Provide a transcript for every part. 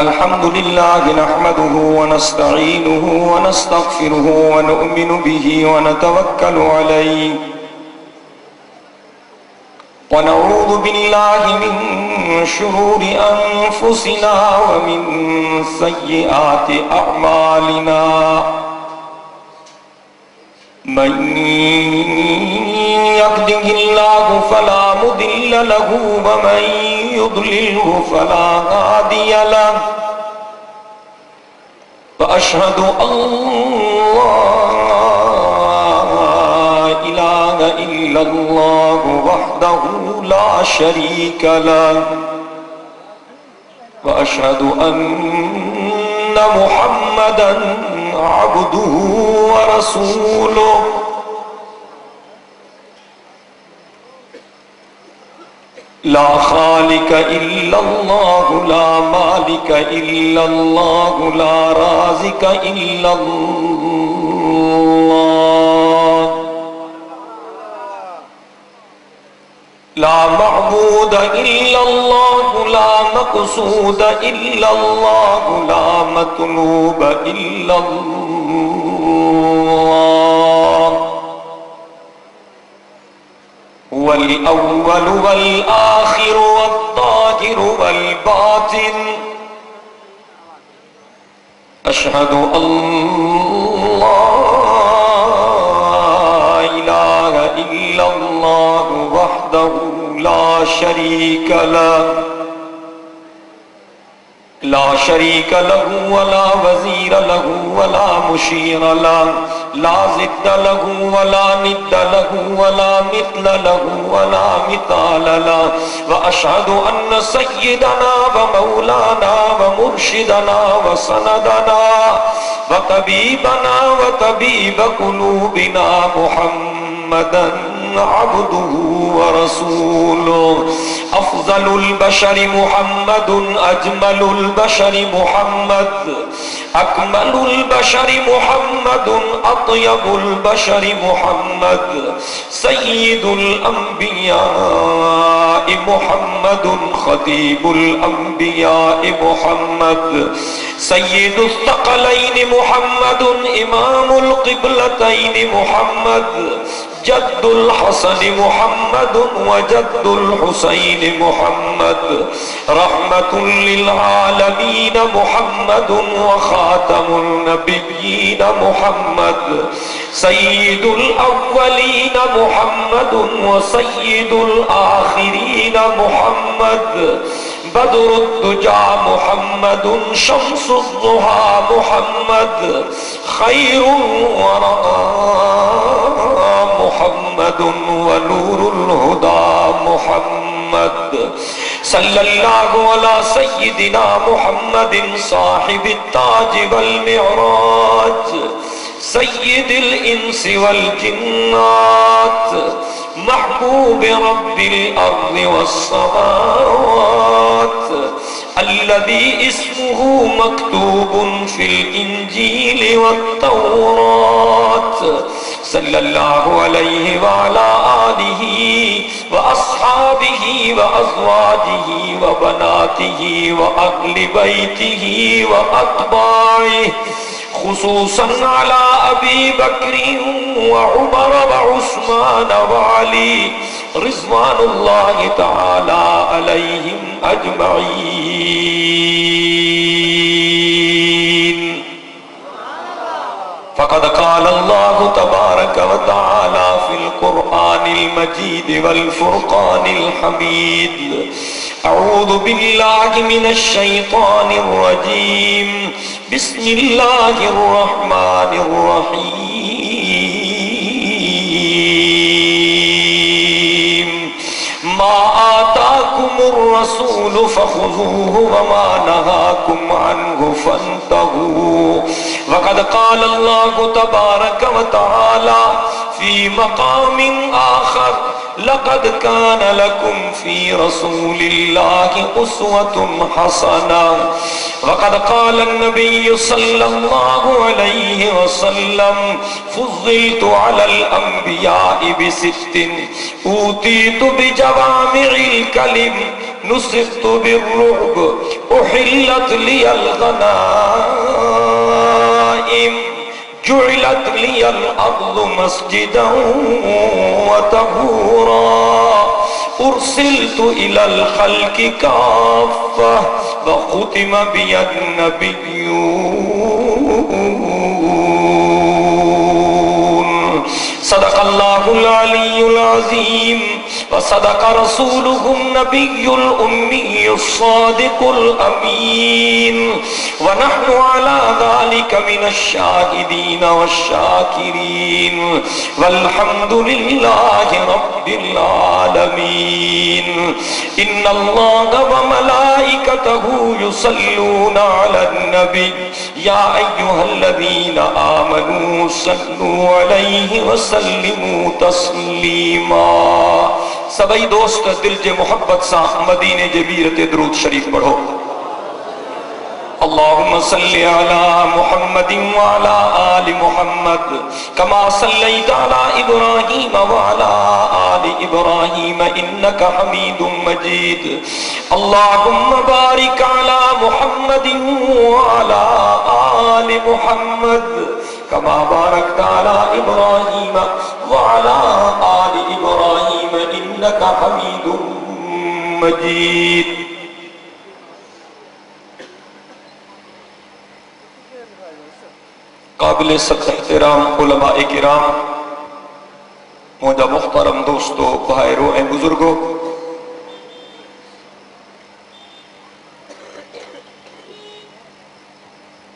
अल्हम्दुलिल्लाह नहमदुहु व नस्तईनुहु व नस्तगफिरुहु व नु'मिनु बिही व नतवक्कलु अलैहि व नऊज़ु बिल्लाहि मिन शुरूरि अनफुसिना व मिन सय्यिआति अअमालिना मन यहदिहिल्लाहु फला मुदिल्ल लहु व मन युद्लिलहु फला हादिय लहु व अशहदु अल्ला इलाहा इल्लल्लाहु वहदहु ला शरीका लहु व अशहदु अन्ना मुहम्मदन अब्दुहु व रसूलुहु ला खालिक इल्लल्लाहु ला मालिक इल्लल्लाहु ला राज़िक इल्लल्लाह ला महमूद इल्लल्लाहु ला मक़सूद इल्लल्लाहु ला मतलूब इल्लल्लाह वल अव्वल वल आखिर वल ज़ाहिर वल बातिन अशहदु अल्ला इलाहा इल्लल्लाह वहदहु ला शरीका लहु वला वज़ीर लहु वला मुशीर लहु ला ज़िद्द लहु वला निद्द लहु वला मित्ल लहु वला मिसाल लहु व अशहदु अन्न सय्यिदना व मौलाना व मुर्शिदना व सनदना व तबीबना व तबीब क़ुलूबिना मुहम्मदन अब्दुहु व रसूलुहु अफ़ज़लुल बशरि मुहम्मदुन अजमलुल बशरि मुहम्मद अकमलुल बशरि मुहम्मदुन अत्यबुल बशरि मुहम्मद सय्यिदुल अंबिया मुहम्मदुन खतीबुल अंबिया मुहम्मद सय्यिदुस सकलैन मुहम्मदुन इमामुल क़िबलतैन मुहम्मद जद्दुल हसन मुहम्मदुन व जद्दुल हुसैन मुहम्मद रहमतुल लिल आलमीन मुहम्मदुन व खातमुन नबिय्यीन मुहम्मद सय्यिदुल अव्वलीन मुहम्मदुन व सय्यिदुल आखिरीन मुहम्मद बदरुद्दुजा मुहम्मदुन शम्सुद्दुहा मुहम्मद खैरुल वरा मुहम्मदुन व नूरुल हुदा मुहम्मद सल्लल्लाहु अला सय्यिदिना मुहम्मदिन साहिबित ताज वल मिअराज सय्यिदिल इंसी वल जिन्नात महबूब रब्बिल अर्ज़ि वस समावात अल्लज़ी इस्मुहु मक्तूबुन फिल इंजील वत तौरात सल्लल्लाहु अलैहि व अला आलिहि व अस्हाबिहि व अज़वाजिहि व बनातिहि व अहलि बैतिहि व अत्बाइहि खुसूसन अला अबी बकरी व उमर व उस्मान व अली रिज़वानुल्लाहि तआला अलैहिम अजमईन। फ़क़द क़ाल अल्लाहु तबारक व तआला फ़िल क़ुरआनिल मजीद वल फ़ुरक़ानिल हमीद अऊज़ु बिल्लाहि मिनश शैतानिर रजीम बिस्मिल्लाहिर रहमानिर रहीम मा आताकुमुर रसूलु फ़ख़ुज़ूहु व मा नहाकुम अन्हु फ़न्तहू वक़द क़ाल अल्लाहु तबारक व तआला फ़ी मक़ामिन आख़र लक़द कान लकुम फ़ी रसूलिल्लाहि उस्वतुन हसना वक़द क़ाल नबी सल्लल्लाहु अलैहि वसल्लम फ़ुज़्ज़िलतु अलल अंबिया'i बिसित्तिन ऊतीतु बिजवामि'il कलिम नुसिरतु बिर्रु'ब उहिल्लत लियल गनाइम जुइलत लियल अर्दु मस्जिदन व तहूरा उर्सिलतु इलल खल्कि काफ़्फ़ा व खुतिम बियन नबिय्यून। सदक़ल्लाहुल अलियुल अज़ीम व सदक़ रसूलुहुन नबियुल उम्मियुस सादिकुल अमीन व नहनु अला ज़ालिका मिनश शाहिदीन वश्शाकिरीन वल्हम्दुलिल्लाहि रब्बिल आलमीन। इन्नल्लाहा व मलाइकतहु युसल्लूना अलन नबी या अय्युहल्लज़ीना आमनू सल्लू अलैहि व सल्लिमू तस्लीमा। सभी दोस्त दिल जे मोहब्बत सा मदीने जे बीरते दरूद शरीफ पढ़ो। अल्लाहुम्मा सल्लि अला मुहम्मदिन व अला आलि मुहम्मद कमा सल्लैता अला इब्राहीम व अला आलि इब्राहीम इन्नका हमीदुम मजीद। अल्लाहुम्मा बारिक अला मुहम्मदिन व अला आलि मुहम्मद कमा बारकता अला इब्राहीम व अला आलि इब्राहीम इन्नका हमीदुम मजीद। काबिल सत्तहतराम उलमाए किराम, मौजा मुख्तरम दोस्तों, भाइयों ए बुजुर्गों,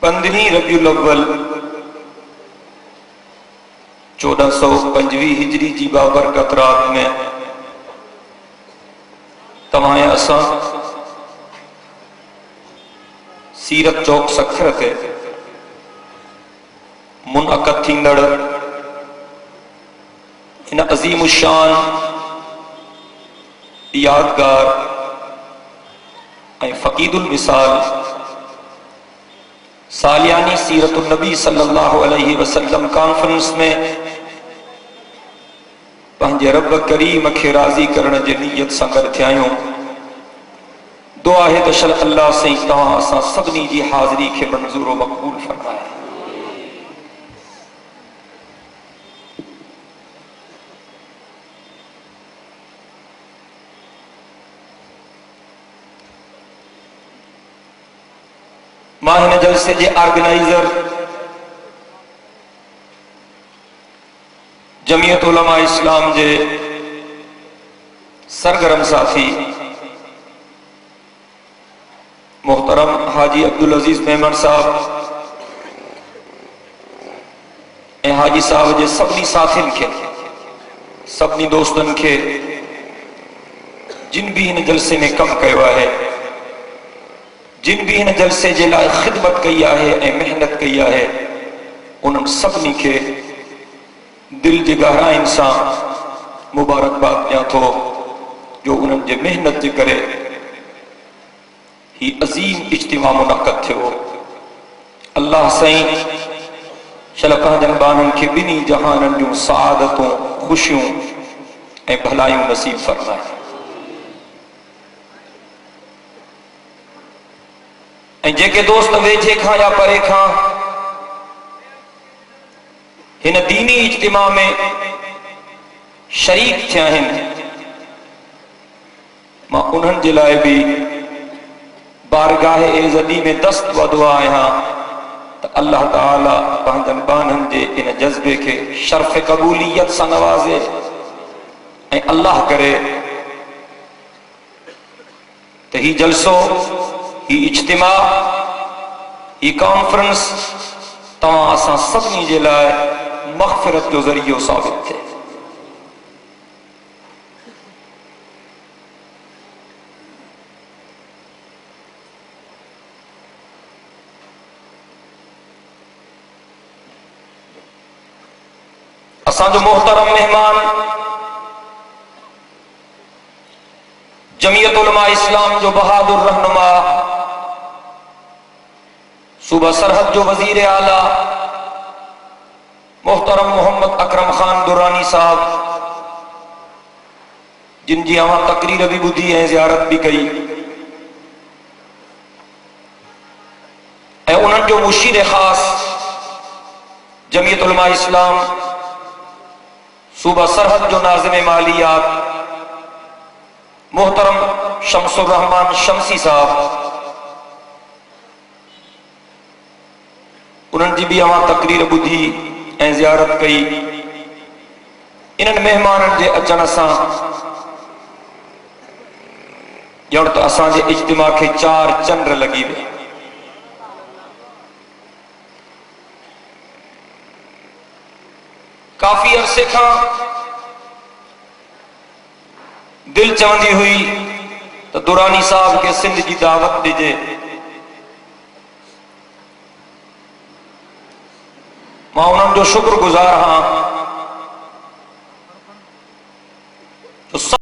पंद्रहीं रबीउल अव्वल 1425 हिजरी जी बाबरकत रात में तमाए असां सीरत चौक सखर ते मुनअक़द थींदड़ इन अज़ीम शान यादगार ऐं फ़क़ीदुल मिसाल सालियानी सीरतुन नबी सल्लल्लाहु अलैहि वसल्लम कॉन्फ्रेंस में पंहिंजे रब करीम खे राज़ी करण जी नियत सां गॾु थिया आहियूं। दुआ है त शल अल्लाह से तव्हां असां सभिनी जी हाज़िरी खे मंज़ूर मक़बूल फरमाए। मां हिन जलसे जे ऑर्गेनाइज़र जमीयत उलमा इस्लाम जे सरगरम साथी मोहतरम हाजी अब्दुल अजीज मेमन साहब ऐं हाजी साहब जे सभिनी साथियुनि खे, सभिनी दोस्तनि खे जिन भी हिन जलसे में कम कयो आहे, जिन भी हिन जलसे जे लाइ ख़िदमत कई आहे ऐं मेहनत कई आहे, उन्हनि सभिनी खे दिल जी गहराइनि सां मुबारकबाद ॾियां थो जो उन्हनि जे मेहनत जे करे ही अज़ीम इज्तिमा मुनक़द थियो। अल्लाह साईं शल पंहिंजनि बाननि खे ॿिन्ही जहाननि जूं सआदतूं, ख़ुशियूं ऐं भलायूं नसीब फरमाए। ऐं जेके दोस्त वेझे खां या परे खां हिन दीनी इज्तिमा में शरीक थिया आहिनि, मां उन्हनि जे लाइ बि बारगाह एज़दी में दस्त वधो आहियां त अल्लाह ताला पंहिंजनि बाननि जे इन जज़्बे खे शर्फ़ क़बूलियत सां नवाज़े ऐं अल्लाह करे त ही जलसो, ही इज्तिमा, ही कॉन्फ्रेंस तव्हां असां सभिनी जे लाइ मग़फ़िरत जो ज़रियो साबित थिए। असांजो मोहतरम मेहमान जमीयत उलमा इस्लाम जो बहादुर रहनुमा, सूबा सरहद जो वजीर आला मोहतरम मोहम्मद अकरम खान दुरानी साहब, जिन जी अवां तकरीर भी ॿुधी ऐं ज़ियारत भी कई, उन्हनि जो मुशीर ख़ास जमीयत उलमा इस्लाम सूबा सरहद जो नाज़िम मालियात मोहतरम शमसुर रहमान शमसी साहब, उन्हनि जी बि अवां तकरीर ॿुधी ऐं ज़ियारत कई। इन्हनि महिमाननि जे अचण सां ॼण त असांजे इज्तिमा खे 4 चंड लॻी विया। काफ़ी अरसे खां दिल चवंदी हुई त दुरानी साहब खे सिंध जी दावत ॾिजे। मां उन्हनि जो शुक्रगुज़ार हाँ।